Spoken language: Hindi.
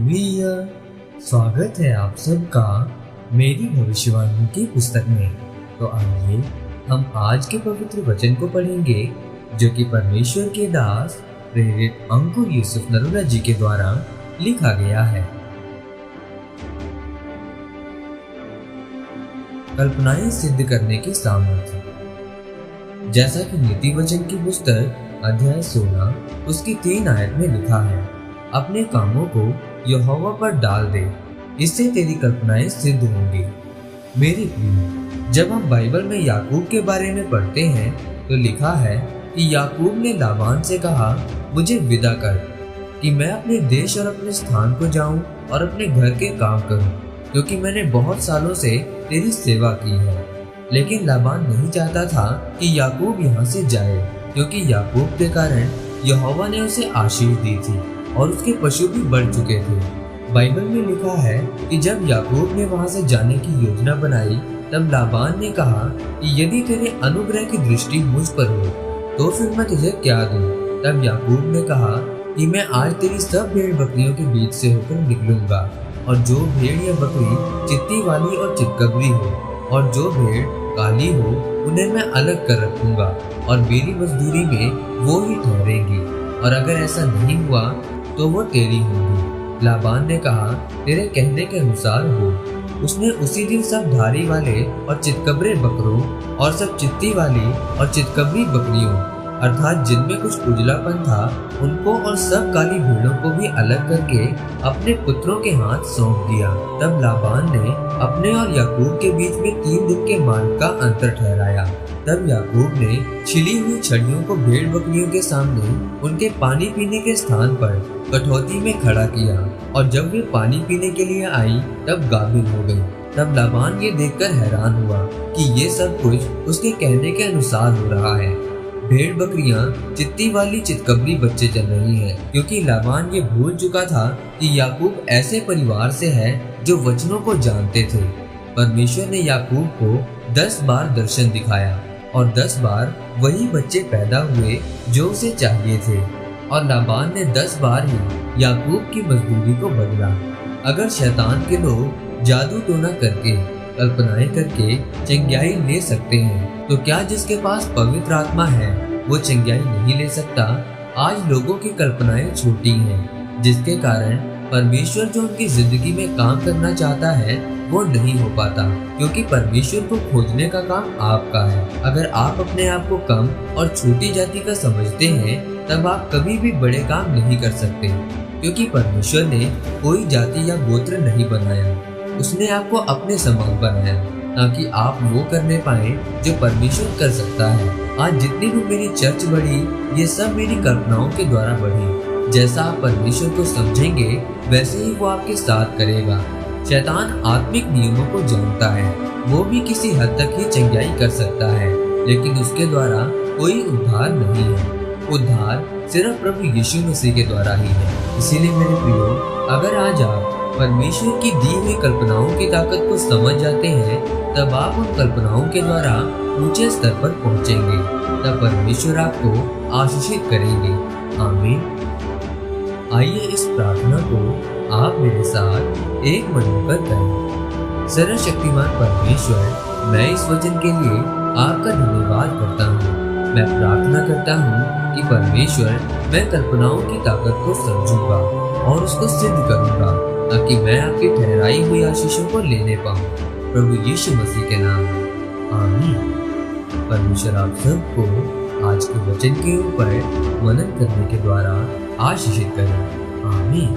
हालेलुया। स्वागत है आप सबका मेरी भविष्यवाणी की पुस्तक में। तो आइए हम आज के पवित्र वचन को पढ़ेंगे जो कि परमेश्वर के दास प्रेरित अंकुर यूसुफ नरोला जी के द्वारा लिखा गया है। कल्पनाएं सिद्ध करने की सामर्थ्य। जैसा कि नीति वचन की पुस्तक अध्याय 16 उसकी 3 आयत में लिखा है, अपने कामों को यहोवा पर डाल दे, इससे तेरी कल्पनाएं सिद्ध होंगी। मेरे प्रिय, जब हम बाइबल में याकूब के बारे में पढ़ते हैं तो लिखा है कि याकूब ने लाबान से कहा, मुझे विदा कर कि मैं अपने देश और अपने स्थान को जाऊं और अपने घर के काम करूं, क्योंकि मैंने बहुत सालों से तेरी सेवा की है। लेकिन लाबान नहीं चाहता था कि याकूब यहाँ से जाए, क्योंकि याकूब के कारण यहोवा ने उसे आशीष दी थी और उसके पशु भी बढ़ चुके थे। बाइबल में लिखा है कि जब याकूब ने वहां से जाने की योजना बनाई, तब लाबान ने कहा कि यदि तेरे अनुग्रह की दृष्टि मुझ पर हो तो फिर मैं तुझे क्या दूं। तब याकूब ने कहा कि मैं आज तेरी सब भेड़ बकरियों के बीच से होकर निकलूंगा, और जो भेड़ या बकरी चित्ती वाली और चितकबरी हो और जो भेड़ काली हो उन्हें मैं अलग कर रखूंगा, और मेरी मजदूरी में वो ही ठहरेंगी, और अगर ऐसा नहीं हुआ तो वो तेरी होंगी। लाबान ने कहा, तेरे कहने के अनुसार हो। उसने उसी दिन सब धारी वाले और चितकबरे बकरों और सब चित्ती वाली और चितकबरी बकरियों, अर्थात जिनमें कुछ उजलापन था, उनको और सब काली भेड़ों को भी अलग करके अपने पुत्रों के हाथ सौंप दिया। तब लाबान ने अपने और याकूब के बीच में 3 दिन के मार्ग का अंतर ठहराया। तब याकूब ने छिली हुई छड़ियों को भेड़ बकरियों के सामने उनके पानी पीने के स्थान पर कठौती में खड़ा किया, और जब वे पानी पीने के लिए आई तब गाभिन हो गई। तब लाबान ये देखकर हैरान हुआ कि ये सब कुछ उसके कहने के अनुसार हो रहा है। भेड़ बकरियां चित्ती वाली चितकबरी बच्चे जन रही हैं, क्योंकि लाबान ये भूल चुका था कि याकूब ऐसे परिवार से है जो वचनों को जानते थे। परमेश्वर ने याकूब को 10 बार दर्शन दिखाया, और 10 बार वही बच्चे पैदा हुए जो उसे चाहिए थे, और लाबान ने 10 बार ही याकूब की मजदूरी को बदला। अगर शैतान के लोग जादू टोना करके, कल्पनाएं करके चंगियाई ले सकते हैं, तो क्या जिसके पास पवित्र आत्मा है वो चंगियाई नहीं ले सकता? आज लोगों की कल्पनाएं छोटी हैं, जिसके कारण परमेश्वर जो उनकी जिंदगी में काम करना चाहता है वो नहीं हो पाता, क्योंकि परमेश्वर को खोजने का काम आपका है। अगर आप अपने आप को कम और छोटी जाति का समझते हैं, तब आप कभी भी बड़े काम नहीं कर सकते, क्योंकि परमेश्वर ने कोई जाति या गोत्र नहीं बनाया। उसने आपको अपने समान बनाया ताकि आप वो करने पाए जो परमेश्वर कर सकता है। आज जितनी भी मेरी चर्च बढ़ी, ये सब मेरी कल्पनाओं के द्वारा बढ़ी। जैसा आप परमेश्वर को समझेंगे वैसे ही वो आपके साथ करेगा। शैतान आत्मिक नियमों को जानता है, वो भी किसी हद तक ही चंगियाई कर सकता है, लेकिन उसके द्वारा कोई उद्धार नहीं है। उद्धार सिर्फ प्रभु यीशु मसीह के द्वारा ही है। इसीलिए मेरे प्रियो, अगर आज आप परमेश्वर की दी हुई कल्पनाओं की ताकत को समझ जाते हैं, तब आप उन कल्पनाओं के द्वारा ऊंचे स्तर पर पहुंचेंगे। तब परमेश्वर आपको आशीषित करेंगे। आमीन। आइए इस प्रार्थना को आप मेरे साथ एक मन होकर करें। सर्वशक्तिमान परमेश्वर, मैं इस वचन के लिए आपका धन्यवाद करता हूँ। मैं प्रार्थना करता हूँ कि परमेश्वर, मैं कल्पनाओं की ताकत को समझूंगा और उसको सिद्ध करूंगा, ताकि मैं आपकी ठहराई हुई आशीषों को लेने पाऊं। प्रभु यीशु मसीह के नाम में आमीन। परमेश्वर आप सबको आज के वचन के ऊपर मनन करने के द्वारा आशीषित करें। आमीन।